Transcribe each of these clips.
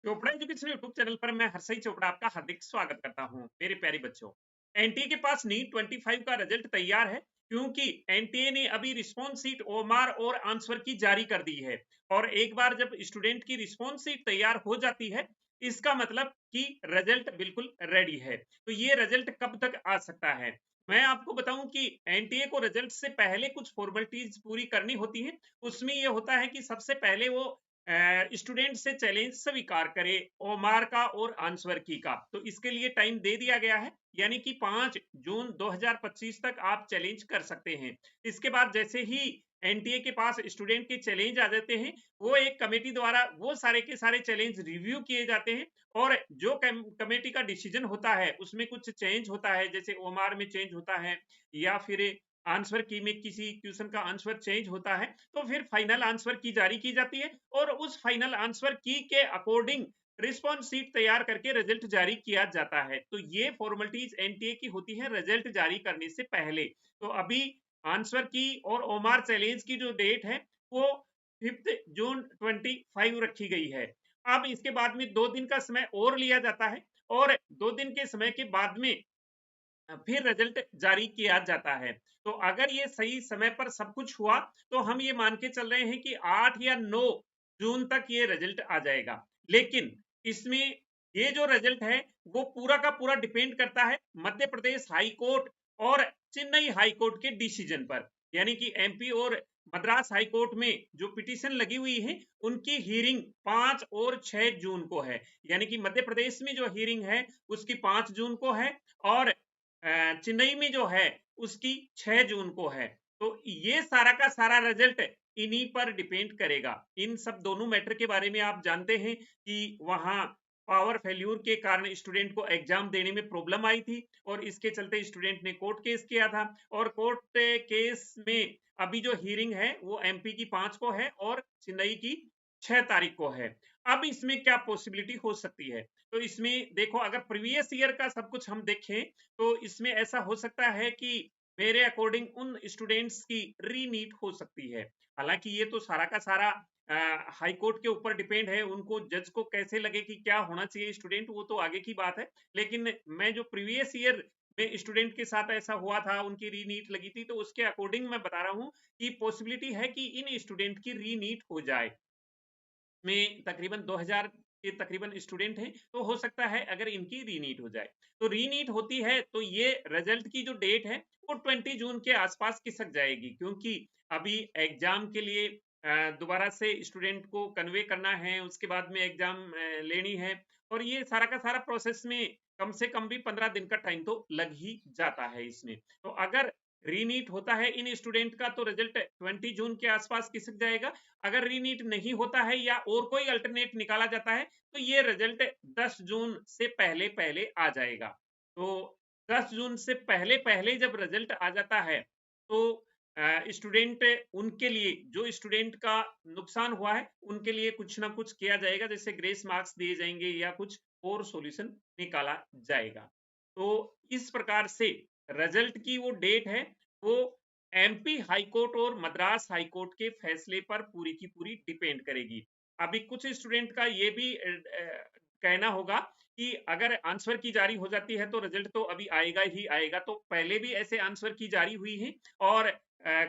Chopra education YouTube channel पर मैं हर्षई चोपड़ा आपका हार्दिक स्वागत करता हूं। मेरे प्यारे बच्चों, एनटीए के पास नीट 25 का रिजल्ट तैयार है, क्योंकि एनटीए ने अभी रिस्पॉन्स शीट ओएमआर और आंसर की जारी कर दी है। और एक बार जब स्टूडेंट की रिस्पॉन्स शीट तैयार हो जाती है, इसका मतलब कि रिजल्ट बिल्कुल रेडी है। तो ये रिजल्ट कब तक आ सकता है? मैं आपको बताऊं कि एनटीए को रिजल्ट से पहले कुछ फॉर्मेलिटीज पूरी करनी होती है। उसमें यह होता है कि सबसे पहले वो स्टूडेंट से चैलेंज स्वीकार करे ओमार का और आंसर की का। तो इसके लिए टाइम दे दिया गया है, यानी कि 5 जून 2025 तक आप चैलेंज कर सकते हैं। इसके बाद जैसे ही एनटीए के पास स्टूडेंट के चैलेंज आ जाते हैं, वो एक कमेटी द्वारा वो सारे के सारे चैलेंज रिव्यू किए जाते हैं। और जो कमेटी का डिसीजन होता है उसमें कुछ चेंज होता है, जैसे ओमार में चेंज होता है या फिर आंसर की में किसी क्वेश्चन का आंसर चेंज होता है, तो फिर फाइनल आंसर की जारी की जाती है और उस फाइनल आंसर की के अकॉर्डिंग रिस्पॉन्स शीट तैयार करके रिजल्ट जारी किया जाता है। तो ये फॉर्मेलिटीज एनटीए की होती है रिजल्ट जारी करने से पहले। तो अभी आंसर की और ओमार चैलेंज की जो डेट है वो 5 जून 25 रखी गई है। अब इसके बाद में 2 दिन का समय और लिया जाता है और 2 दिन के समय के बाद में फिर रिजल्ट जारी किया जाता है। तो अगर ये सही समय पर सब कुछ हुआ, तो हम ये मान के चल रहे हैं कि 8 या 9 जून तक ये रिजल्ट आ जाएगा। लेकिन इसमें ये जो रिजल्ट है वो पूरा का पूरा डिपेंड करता है मध्य प्रदेश हाई कोर्ट और चेन्नई हाई कोर्ट के डिसीजन पर। यानी कि एमपी और मद्रास हाई कोर्ट में जो पिटीशन लगी हुई है उनकी हियरिंग 5 और 6 जून को है। यानी कि मध्य प्रदेश में जो हियरिंग है उसकी 5 जून को है और चेन्नई में जो है उसकी 6 जून को है। तो ये सारा का सारा रिजल्ट इन्हीं पर डिपेंड करेगा। इन सब दोनों मैटर के बारे में आप जानते हैं कि वहां पावर फेल्यूर के कारण स्टूडेंट को एग्जाम देने में प्रॉब्लम आई थी और इसके चलते स्टूडेंट ने कोर्ट केस किया था। और कोर्ट केस में अभी जो हियरिंग है वो एमपी की 5 को है और चेन्नई की 6 तारीख को है। अब इसमें क्या पॉसिबिलिटी हो सकती है? तो इसमें देखो, अगर प्रीवियस ईयर का सब कुछ हम देखें तो इसमें ऐसा हो सकता है कि मेरे अकॉर्डिंग उन स्टूडेंट्स की रीनीट हो सकती है। हालांकि ये तो सारा का सारा हाई कोर्ट के ऊपर डिपेंड है, उनको जज को कैसे लगे कि क्या होना चाहिए स्टूडेंट, वो तो आगे की बात है। लेकिन मैं जो प्रीवियस ईयर में स्टूडेंट के साथ ऐसा हुआ था, उनकी रीनीट लगी थी, तो उसके अकॉर्डिंग मैं बता रहा हूँ कि पॉसिबिलिटी है कि इन स्टूडेंट की रीनीट हो जाए। में तकरीबन 2000 के तकरीबन स्टूडेंट हैं, तो हो सकता है अगर इनकी रीनीट हो जाए। तो रीनीट होती है तो ये रिजल्ट की जो डेट है वो 20 जून के आसपास खिसक जाएगी, क्योंकि अभी एग्जाम के लिए दोबारा से स्टूडेंट को कन्वे करना है, उसके बाद में एग्जाम लेनी है और ये सारा का सारा प्रोसेस में कम से कम भी 15 दिन का टाइम तो लग ही जाता है इसमें। तो अगर रीनीट होता है इन स्टूडेंट का तो रिजल्ट 20 जून के आसपास खिसक जाएगा। अगर रीनीट नहीं होता है या और कोई अल्टरनेट निकाला जाता है तो ये रिजल्ट 10 जून से पहले पहले आ जाएगा। तो 10 जून से पहले पहले जब रिजल्ट आ जाता है तो स्टूडेंट उनके लिए, जो स्टूडेंट का नुकसान हुआ है उनके लिए कुछ ना कुछ किया जाएगा, जैसे ग्रेस मार्क्स दिए जाएंगे या कुछ और सॉल्यूशन निकाला जाएगा। तो इस प्रकार से रिजल्ट की वो डेट है वो एमपी हाई कोर्ट और मद्रास हाई कोर्ट के फैसले पर पूरी की पूरी डिपेंड करेगी। अभी कुछ स्टूडेंट का ये भी कहना होगा कि अगर आंसर की जारी हो जाती है तो रिजल्ट तो अभी आएगा ही आएगा। तो पहले भी ऐसे आंसर की जारी हुई है और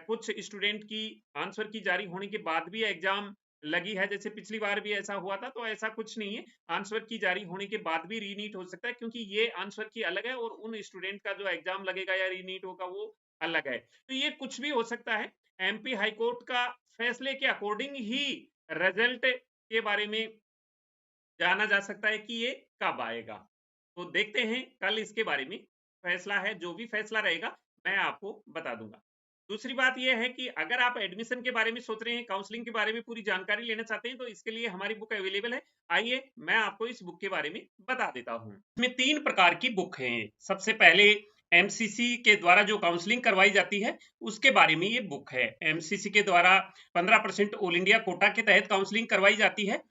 कुछ स्टूडेंट की आंसर की जारी होने के बाद भी एग्जाम लगी है, जैसे पिछली बार भी ऐसा हुआ था। तो ऐसा कुछ नहीं है, आंसर की जारी होने के बाद भी रीनीट हो सकता है, क्योंकि ये आंसर की अलग है और उन स्टूडेंट का जो एग्जाम लगेगा या रीनीट होगा वो अलग है। तो ये कुछ भी हो सकता है। एमपी हाई कोर्ट का फैसले के अकॉर्डिंग ही रिजल्ट के बारे में जाना जा सकता है कि ये कब आएगा। तो देखते हैं कल इसके बारे में फैसला है, जो भी फैसला रहेगा मैं आपको बता दूंगा। दूसरी बात यह है कि अगर आप एडमिशन के बारे में सोच रहे हैं, काउंसलिंग के बारे में पूरी जानकारी लेना चाहते हैं, तो इसके लिए हमारी बुक अवेलेबल है। आइए मैं आपको इस बुक के बारे में बता देता हूं। इसमें 3 प्रकार की बुक है। सबसे पहले एमसीसी के द्वारा जो काउंसलिंग करवाई जाती है उसके बारे में ये बुक है। एमसीसी के द्वारा 15% ऑल इंडिया कोटा के तहत काउंसलिंग करवाई जाती है,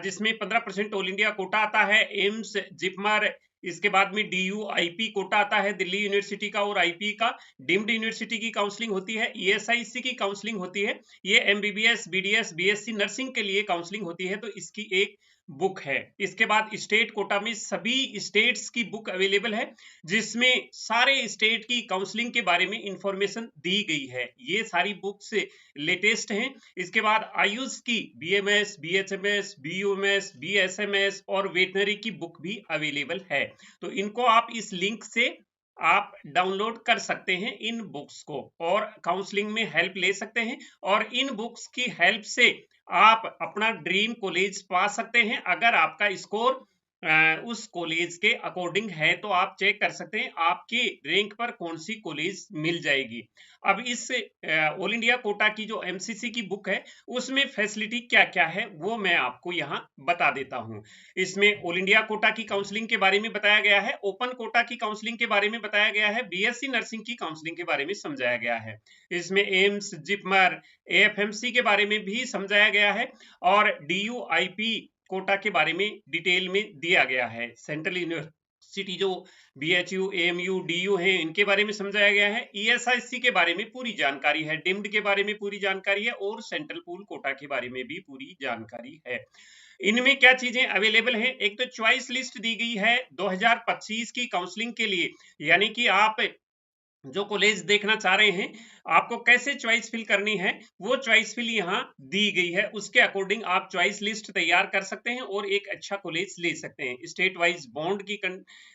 जिसमें 15% ऑल इंडिया कोटा आता है, एम्स, जिपमर, इसके बाद में डीयू आईपी कोटा आता है दिल्ली यूनिवर्सिटी का, और आईपी का डीम्ड यूनिवर्सिटी की काउंसलिंग होती है, ईएसआईसी की काउंसलिंग होती है, ये एमबीबीएस, बीडीएस, बीएससी नर्सिंग के लिए काउंसलिंग होती है। तो इसकी एक बुक है। इसके बाद स्टेट कोटा में सभी स्टेट्स की बुक अवेलेबल है, जिसमें सारे स्टेट की काउंसलिंग के बारे में इंफॉर्मेशन दी गई है। ये सारी बुक्स लेटेस्ट हैं। इसके बाद आयुष की बीएमएस, बीएचएमएस, बीयूएमएस, बीएसएमएस और वेटनरी की बुक भी अवेलेबल है। तो इनको आप इस लिंक से आप डाउनलोड कर सकते हैं इन बुक्स को, और काउंसलिंग में हेल्प ले सकते हैं। और इन बुक्स की हेल्प से आप अपना ड्रीम कॉलेज पा सकते हैं। अगर आपका स्कोर उस कॉलेज के अकॉर्डिंग है तो आप चेक कर सकते हैं आपके रैंक पर कौन सी कॉलेज मिल जाएगी। अब इस ऑल इंडिया कोटा की जो एमसीसी की बुक है उसमें फैसिलिटी क्या क्या है वो मैं आपको यहाँ बता देता हूँ। इसमें ऑल इंडिया कोटा की काउंसलिंग के बारे में बताया गया है, ओपन कोटा की काउंसलिंग के बारे में बताया गया है, बीएससी नर्सिंग की काउंसलिंग के बारे में समझाया गया है। इसमें एम्स, जिपमर, एएफएमसी के बारे में भी समझाया गया है, और डीयूआईपी कोटा के बारे में डिटेल में दिया गया है। सेंट्रल यूनिवर्सिटी जो बीएचयू, एएमयू, डीयू हैं इनके बारे में समझाया गया है। ईएसआईसी के बारे में पूरी जानकारी है, डीम्ड के बारे में पूरी जानकारी है, और सेंट्रल पूल कोटा के बारे में भी पूरी जानकारी है। इनमें क्या चीजें अवेलेबल हैं? एक तो चॉइस लिस्ट दी गई है 2025 की काउंसलिंग के लिए, यानी कि आप जो कॉलेज देखना चाह रहे हैं आपको कैसे चॉइस फिल करनी है वो चॉइस फिल यहाँ दी गई है। उसके अकॉर्डिंग आप चॉइस लिस्ट तैयार कर सकते हैं और एक अच्छा कॉलेज ले सकते हैं। स्टेट वाइज बॉन्ड की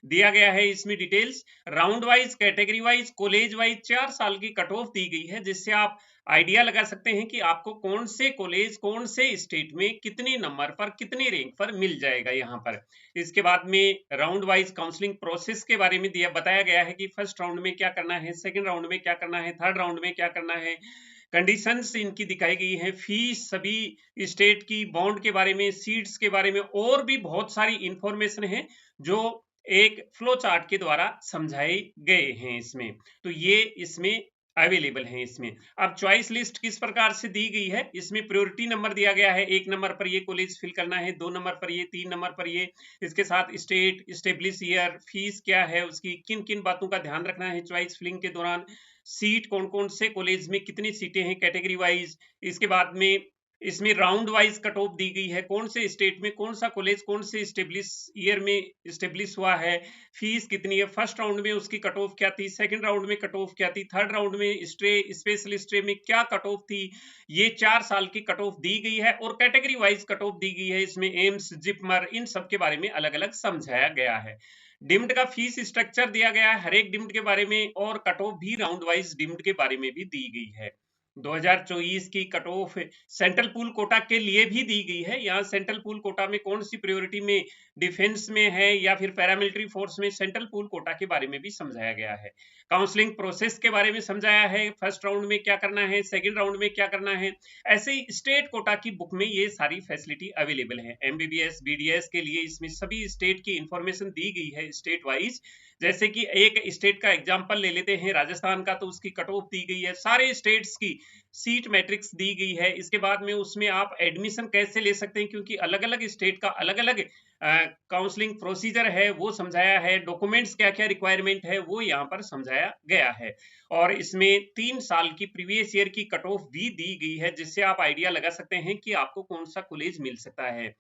दिया गया है इसमें details, round wise, category wise, college wise 4 साल की कट ऑफ दी गई है, जिससे आप आइडिया लगा सकते हैं कि आपको कौन से कॉलेज कौन से स्टेट में कितने नंबर पर कितने रैंक पर मिल जाएगा यहाँ पर। इसके बाद में राउंड वाइज काउंसलिंग प्रोसेस के बारे में बताया गया है कि फर्स्ट राउंड में क्या करना है, सेकंड राउंड में क्या करना है, थर्ड राउंड में क्या करना है। कंडीशंस इनकी दिखाई गई है, फीस सभी स्टेट की, बॉन्ड के बारे में, सीट्स के बारे में, और भी बहुत सारी इंफॉर्मेशन है जो एक फ्लो चार्ट के द्वारा समझाए गए हैं इसमें। तो ये इसमें अवेलेबल है इसमें। अब चॉइस लिस्ट किस प्रकार से दी गई है, इसमें प्रायोरिटी नंबर दिया गया है, 1 नंबर पर ये कॉलेज फिल करना है, 2 नंबर पर ये, 3 नंबर पर ये। इसके साथ स्टेट, स्टेब्लिश ईयर, फीस क्या है उसकी, किन किन बातों का ध्यान रखना है चॉइस फिलिंग के दौरान, सीट कौन कौन से कॉलेज में कितनी सीटें हैं कैटेगरी वाइज। इसके बाद में इसमें round wise cut of the गई है, कौन से स्टेट में कौन सा कॉलेज कौन से स्टेब्लिश ईयर में स्टेब्लिश हुआ है, फीस कितनी है, फर्स्ट राउंड में उसकी कट ऑफ क्या थी, सेकंड राउंड में कट ऑफ क्या थी, थर्ड राउंड में स्पेशल स्ट्रे में क्या कट ऑफ थी। ये 4 साल की कट ऑफ दी गई है, और category wise cut of the गई है। इसमें एम्स, जिपमर, इन सब के बारे में अलग अलग समझाया गया है। डिम्ड का फीस स्ट्रक्चर दिया गया है हर एक डिम्ड के बारे में, और कट ऑफ भी राउंड वाइज डिम्ड के बारे में भी दी गई है। 2024 की cut off central pool quota के लिए भी दी गई है। यहाँ सेंट्रल पूल कोटा में कौन सी प्रायोरिटी में, डिफेंस में है या फिर पैरामिलिट्री फोर्स में, सेंट्रल पूल कोटा के बारे में भी समझाया गया है। काउंसलिंग प्रोसेस के बारे में समझाया है, फर्स्ट राउंड में क्या करना है, सेकंड राउंड में क्या करना है। ऐसे ही स्टेट कोटा की बुक में ये सारी फैसिलिटी अवेलेबल है। एमबीबीएस, बीडीएस के लिए इसमें सभी स्टेट की इंफॉर्मेशन दी गई है स्टेट वाइज। जैसे कि एक स्टेट का एग्जांपल ले लेते हैं राजस्थान का, तो उसकी कट ऑफ दी गई है, सारे स्टेट्स की सीट मैट्रिक्स दी गई है। इसके बाद में उसमें आप एडमिशन कैसे ले सकते हैं, क्योंकि अलग अलग स्टेट का अलग अलग काउंसलिंग प्रोसीजर है वो समझाया है, डॉक्यूमेंट्स क्या क्या रिक्वायरमेंट है वो यहाँ पर समझाया गया है। और इसमें 3 साल की प्रीवियस ईयर की कट ऑफ भी दी गई है, जिससे आप आइडिया लगा सकते हैं कि आपको कौन सा कॉलेज मिल सकता है।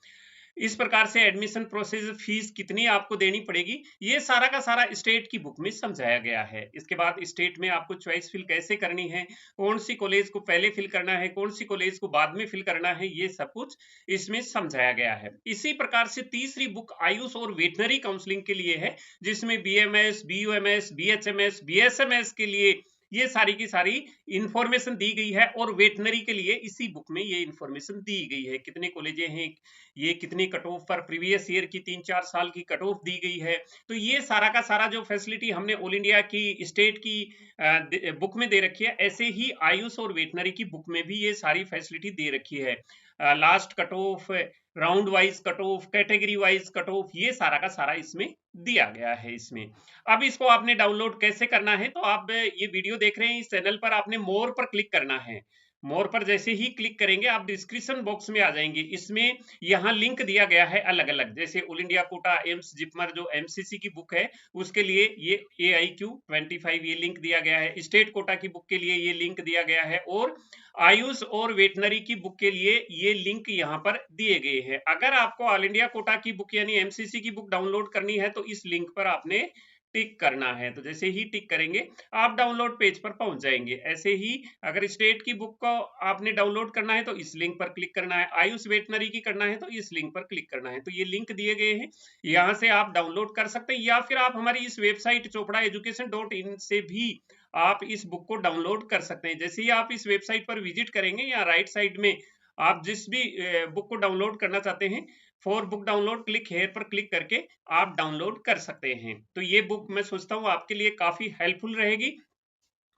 इस प्रकार से एडमिशन प्रोसेस, फीस कितनी आपको देनी पड़ेगी, ये सारा का सारा स्टेट की बुक में समझाया गया है। इसके बाद स्टेट में आपको चॉइस फिल कैसे करनी है, कौन सी कॉलेज को पहले फिल करना है, कौन सी कॉलेज को बाद में फिल करना है, ये सब कुछ इसमें समझाया गया है। इसी प्रकार से तीसरी बुक आयुष और वेटनरी काउंसलिंग के लिए है, जिसमें बीएमएस, बीयूएमएस, बीएचएमएस, बीएसएमएस के लिए ये सारी की सारी इंफॉर्मेशन दी गई है। और वेटनरी के लिए इसी बुक में ये इंफॉर्मेशन दी गई है, कितने कॉलेजें हैं, ये कितनी कट ऑफ पर, प्रीवियस ईयर की 3-4 साल की कट ऑफ दी गई है। तो ये सारा का सारा जो फैसिलिटी हमने ऑल इंडिया की स्टेट की बुक में दे रखी है, ऐसे ही आयुष और वेटनरी की बुक में भी ये सारी फैसिलिटी दे रखी है। Last cut off, round wise cut off, category wise cut off, ये सारा का सारा इसमें दिया गया है इसमें। अब इसको आपने डाउनलोड कैसे करना है, तो आप ये वीडियो देख रहे हैं इस चैनल पर, आपने मोर पर क्लिक करना है। मोर पर जैसे ही क्लिक करेंगे आप डिस्क्रिप्शन बॉक्स में आ जाएंगे। इसमें यहाँ लिंक दिया गया है अलग अलग, जैसे all India quota AIIMS JIPMER जो एमसीसी की बुक है उसके लिए ये AIQ25 ये लिंक दिया गया है, स्टेट कोटा की बुक के लिए ये लिंक दिया गया है, और आयुष और वेटनरी की बुक के लिए ये लिंक यहाँ पर दिए गए हैं। अगर आपको ऑल इंडिया कोटा की बुक यानी एमसीसी की बुक डाउनलोड करनी है तो इस लिंक पर आपने टिक करना है। तो जैसे ही टिक करेंगे आप डाउनलोड पेज पर पहुंच जाएंगे। ऐसे ही अगर स्टेट की बुक को आपने डाउनलोड करना है तो इस लिंक पर क्लिक करना है, आयुष वेटनरी की करना है तो इस लिंक पर क्लिक करना है। तो ये लिंक दिए गए हैं, यहाँ से आप डाउनलोड कर सकते हैं, या फिर आप हमारी इस वेबसाइट chopraeducation.in से भी आप इस बुक को डाउनलोड कर सकते हैं। जैसे ही आप इस वेबसाइट पर विजिट करेंगे या राइट साइड में आप जिस भी बुक को डाउनलोड करना चाहते हैं for book download click here पर क्लिक करके आप डाउनलोड कर सकते हैं। तो ये बुक मैं सोचता हूँ आपके लिए काफी हेल्पफुल रहेगी।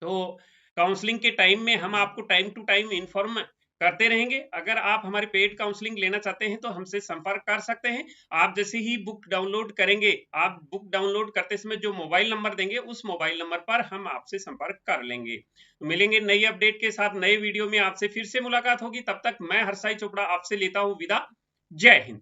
तो काउंसलिंग के टाइम में हम आपको टाइम टू टाइम इन्फॉर्म करते रहेंगे। अगर आप हमारे पेड काउंसलिंग लेना चाहते हैं तो हमसे संपर्क कर सकते हैं। आप जैसे ही बुक डाउनलोड करेंगे, आप बुक डाउनलोड करते समय जो मोबाइल नंबर देंगे उस मोबाइल नंबर पर हम आपसे संपर्क कर लेंगे। तो मिलेंगे नई अपडेट के साथ, नए वीडियो में आपसे फिर से मुलाकात होगी। तब तक मैं हर्षाई चोपड़ा आपसे लेता हूं विदा। जय हिंद।